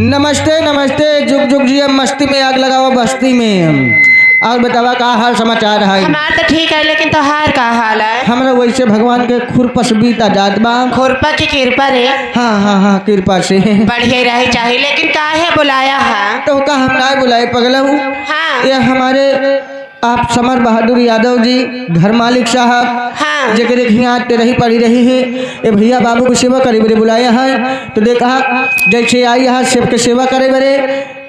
नमस्ते नमस्ते, जुग जुग जी, मस्ती में आग लगाओ बस्ती में। और बतावा का हाल समाचार है? हमार तो ठीक है, लेकिन तोहार का हाल है? हमरा वैसे भगवान के खुरपस बीता जात बा। खुरपा की कृपा रे। हाँ कृपा से बढ़िया रही चाहिए, लेकिन काहे बुलाया है? तो का हम ना बुलाए पगला हूँ। हाँ। ये हमारे आप समर बहादुर यादव जी घर मालिक साहब, हाँ। जेके यहाँ रही पड़ी रही है, ये भैया बाबू की सेवा करे बरे बुलाया है। तो देखा जैसे आई यहाँ सबके सेवा करे बरे,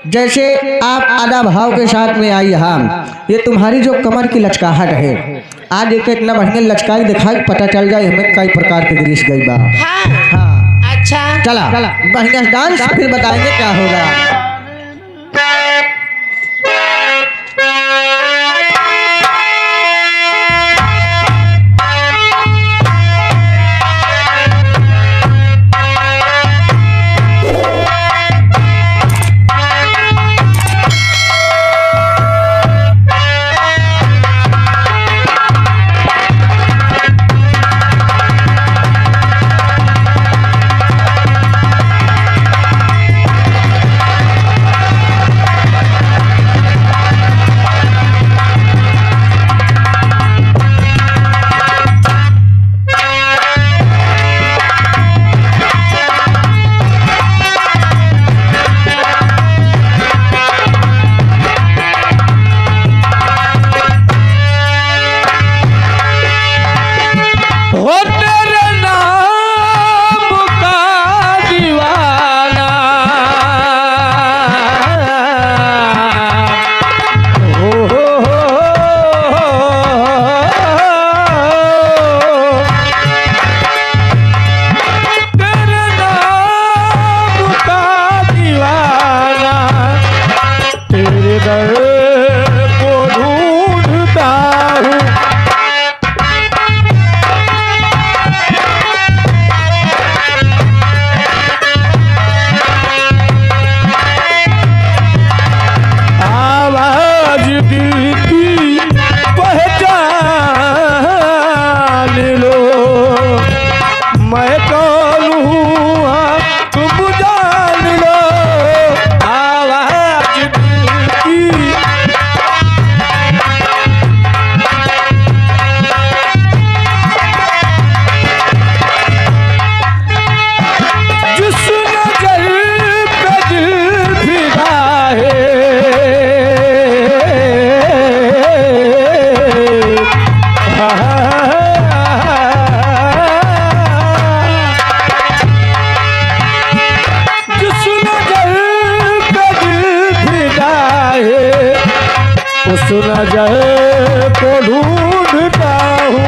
जैसे आप आधा भाव के साथ में आई यहाँ। ये तुम्हारी जो कमर की लचकाहट है, आज एक इतना बढ़िया लचकाई दिखाई, पता चल जाए हमें कई प्रकार के गिरीश गई बा। हाँ। अच्छा चला बढ़िया डांस, फिर बताएंगे क्या होगा। सुना जाए तो ढूंढता हूँ।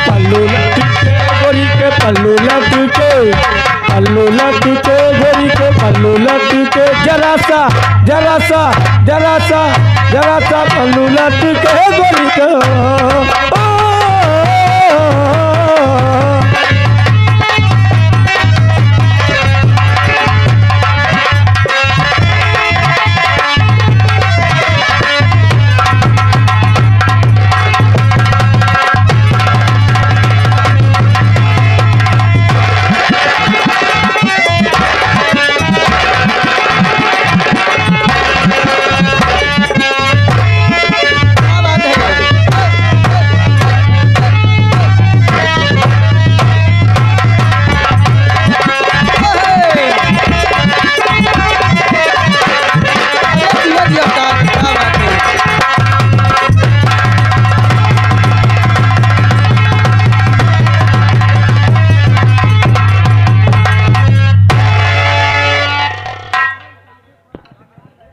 पल्लू लटके गोरी के, पल्लू लटके, पल्लू लटके गोरी के, पल्लू लटके, जरा सा जरा सा जरा सा जरा सा पल्लू लटके गोरी के।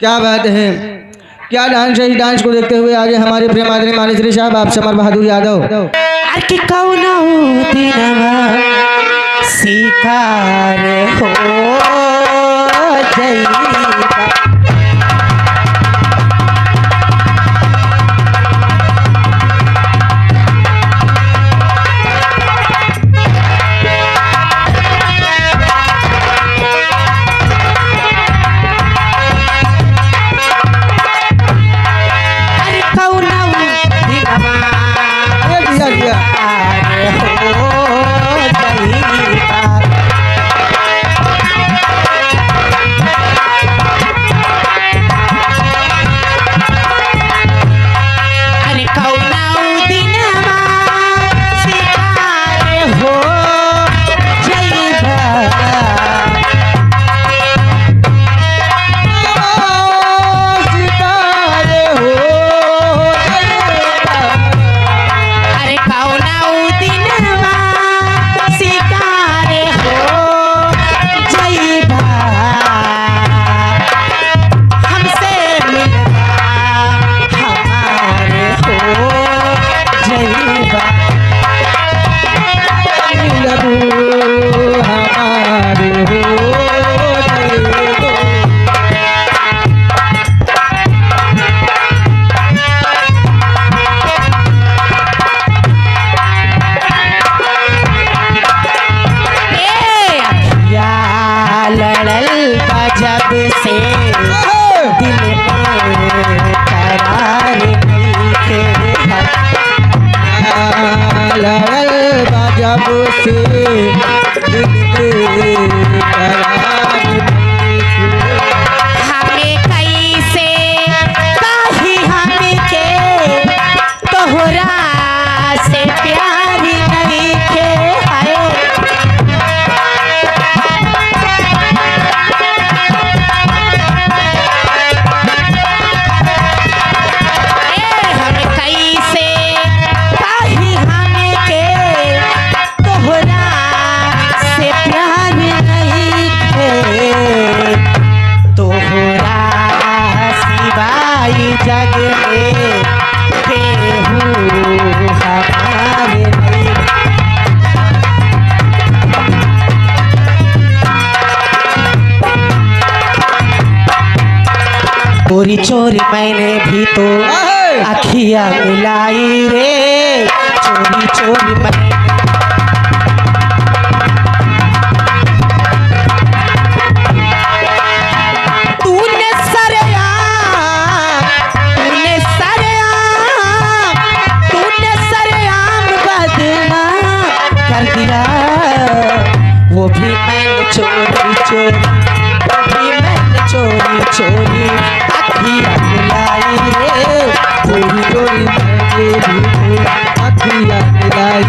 क्या बात है, क्या डांस है। इस डांस को देखते हुए आगे हमारे प्रेम आदरणीय मानेश्री साहब आप समर बहादुर यादव। अरे कौनो दिनवा शिकार हो जाइबा। मिलबू हमारे हो जाएगो। लड़ल जब से दिल में करार नइखे। लड़ल जब से दिल में करार नइखे। हमें कैसे कही हमके तोहरा से प्यार नइखे। हाय हम कैसे कही हमके तोहरा से प्यार नइखे। तोहरा सिवाय जग में केहू हमारे नहीं। चोरी चोरी मैंने भी तो अखियाँ मिलाई रे। चोरी चोरी मैंने तूने सरेआम बदनाम कर दिया। वो भी मैंने चोरी चोरी, वो भी मैंने चोरी चोरी अखियाँ मिलाई रे। चोरी चोरी मैंने भी तो अखियाँ मिलाई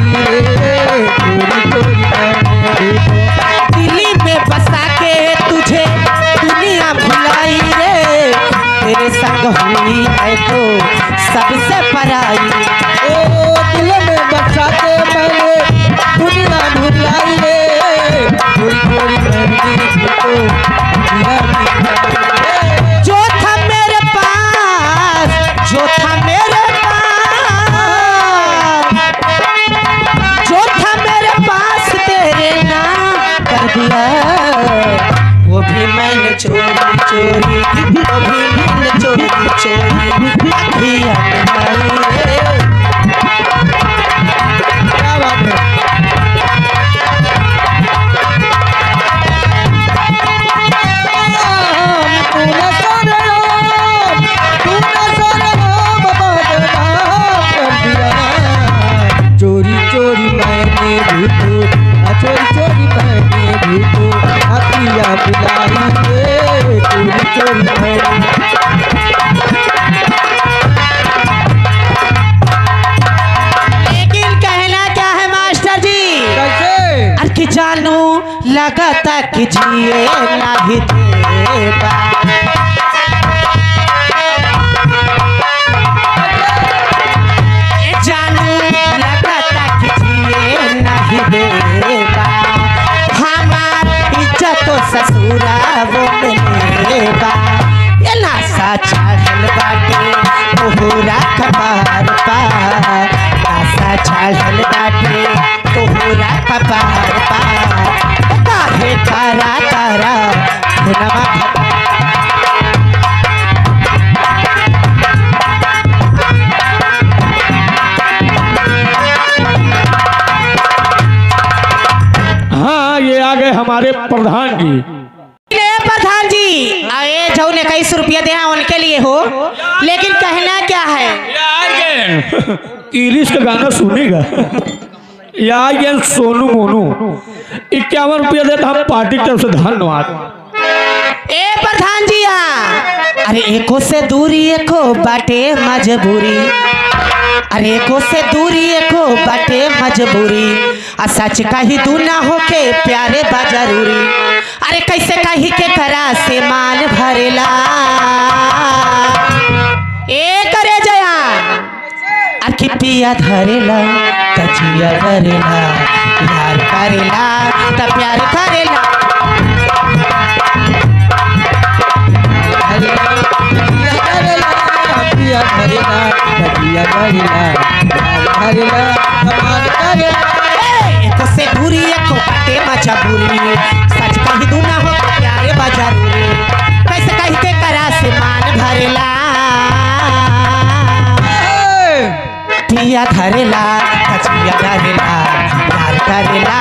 रे। चोरी चोरी मैंने भी तो दिल्ली में बसा के तुझे दुनिया भुलाई रे। तेरे संग हुई है तो सबसे पराई। ओ दिल में बसा के मैंने दुनिया भुलाई रे। चोरी चोरी मैंने भी तो अखियाँ मिलाई रे। जो था मेरे पास, जो था मेरे पास, जो था मेरे पास तेरे नाम कर दिया। वो भी मैंने चोरी चोरी, वो भी मैंने चोरी चोरी अखियाँ मिलाई रे। क्या बात है। तूने सरेआम बदनाम कर दिया। चोरी चोरी मैंने भी तो चोरी चोरी मैंने भी तो अखियाँ मिलाई रे। चोरी चोरी मैंने लेकिन कहना क्या है मास्टर जी? कैसे अर कि जानू लगता कि जिए नहीं देबा। जानू लगता कि जिए नहीं देबा। हमार इज्जत तो ससुरा वो मिलेबा। ये नासा चढ़ल बाटे तोहरा कपार पा। नासा चढ़ल बाटे तोहरा कपार पा। काहे तारा तारा धुनवा हाँ, ये आ गए हमारे प्रधान जी। प्रधान जी आए जो ने 21 रुपया दे उनके लिए हो। लेकिन कहना क्या है? इरिश का गाना सुनेगा या ये सोनू मोनू 51 रुपया देता हम पार्टी की तरफ से धन्यवाद। ए प्रधान जी अरे एको से दूरी एको बाटे मजबूरी। अरे एको से दूरी एको बाटे मजबूरी। आ सच कही तू ना होके प्यारे बा जरूरी। अरे कैसे कही के करा से मान भरेला। ए करे जया अखी पिया धरेला कचिया धरेला। यार करेला त प्यार करेला। पिया करेला पिया करेला तकिया करेला प्यार करेला कमाल करेला एको से दूरी एको बाटे मजबूरी सच कही दू ना हो तो प्यारे बजरूरी कैसे कही के करा से मान भरेला पिया धरेला कचिया धरेला प्यार करेला